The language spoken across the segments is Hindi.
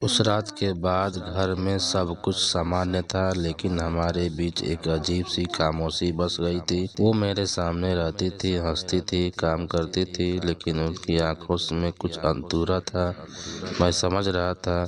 उस रात के बाद घर में सब कुछ सामान्य था, लेकिन हमारे बीच एक अजीब सी खामोशी बस गई थी। वो मेरे सामने रहती थी, हंसती थी, काम करती थी, लेकिन उनकी आंखों में कुछ अधूरा था। मैं समझ रहा था,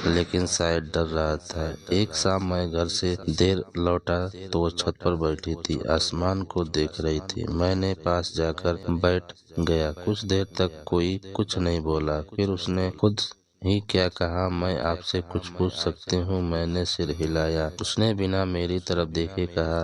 लेकिन शायद डर रहा था। एक शाम मैं घर से देर लौटा तो वो छत पर बैठी थी, आसमान को देख रही थी। मैंने पास जाकर बैठ गया। कुछ देर तक कोई कुछ नहीं बोला। फिर उसने खुद ही क्या कहा, मैं आपसे कुछ पूछ सकती हूँ? मैंने सिर हिलाया। उसने बिना मेरी तरफ देखे कहा,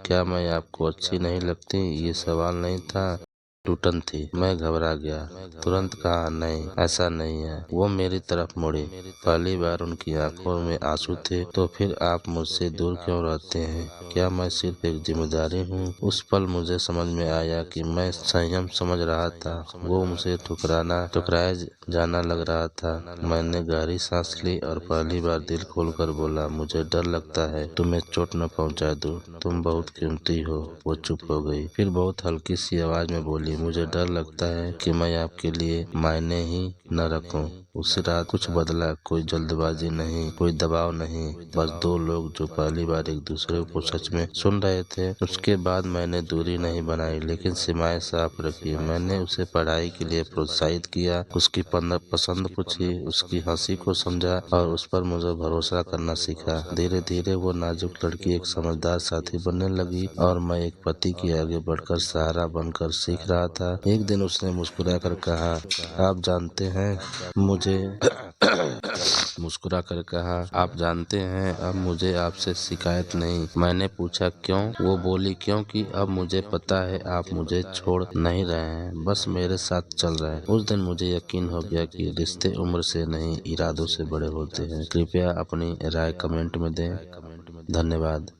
क्या मैं आपको अच्छी नहीं लगती? ये सवाल नहीं था, टूटन थी। मैं घबरा गया, तुरंत कहा, नहीं, ऐसा नहीं है। वो मेरी तरफ मुड़ी। पहली बार उनकी आंखों में आंसू थे। तो फिर आप मुझसे दूर क्यों रहते हैं? क्या मैं सिर्फ एक जिम्मेदारी हूँ? उस पल मुझे समझ में आया कि मैं संयम समझ रहा था, वो मुझे ठुकराया जाना लग रहा था। मैंने गहरी सांस ली और पहली बार दिल खोलकर बोला, मुझे डर लगता है तुम्हें चोट न पहुंचा दूं, तुम बहुत कीमती हो। वो चुप हो गई, फिर बहुत हल्की सी आवाज में बोली, मुझे डर लगता है कि मैं आपके लिए मायने ही न रखूं। उस रात कुछ बदला, कोई जल्दबाजी नहीं, कोई दबाव नहीं, बस दो लोग जो पहली बार एक दूसरे को सच में सुन रहे थे। उसके बाद मैंने दूरी नहीं बनाई, लेकिन सीमाएं साफ रखी। मैंने उसे पढ़ाई के लिए प्रोत्साहित किया, उसकी पसंद पूछी, उसकी हंसी को समझा और उस पर मुझे भरोसा करना सीखा। धीरे धीरे वो नाजुक लड़की एक समझदार साथी बनने लगी और मैं एक पति के आगे बढ़कर सहारा बनकर सीख रहा था। एक दिन उसने मुस्कुराकर कहा, आप जानते हैं मुझे मुस्कुरा कर कहा, आप जानते हैं अब मुझे आपसे शिकायत नहीं। मैंने पूछा, क्यों? वो बोली, क्योंकि अब मुझे पता है आप मुझे छोड़ नहीं रहे हैं, बस मेरे साथ चल रहे हैं। उस दिन मुझे यकीन हो गया कि रिश्ते उम्र से नहीं, इरादों से बड़े होते हैं। कृपया अपनी राय कमेंट में दें। धन्यवाद।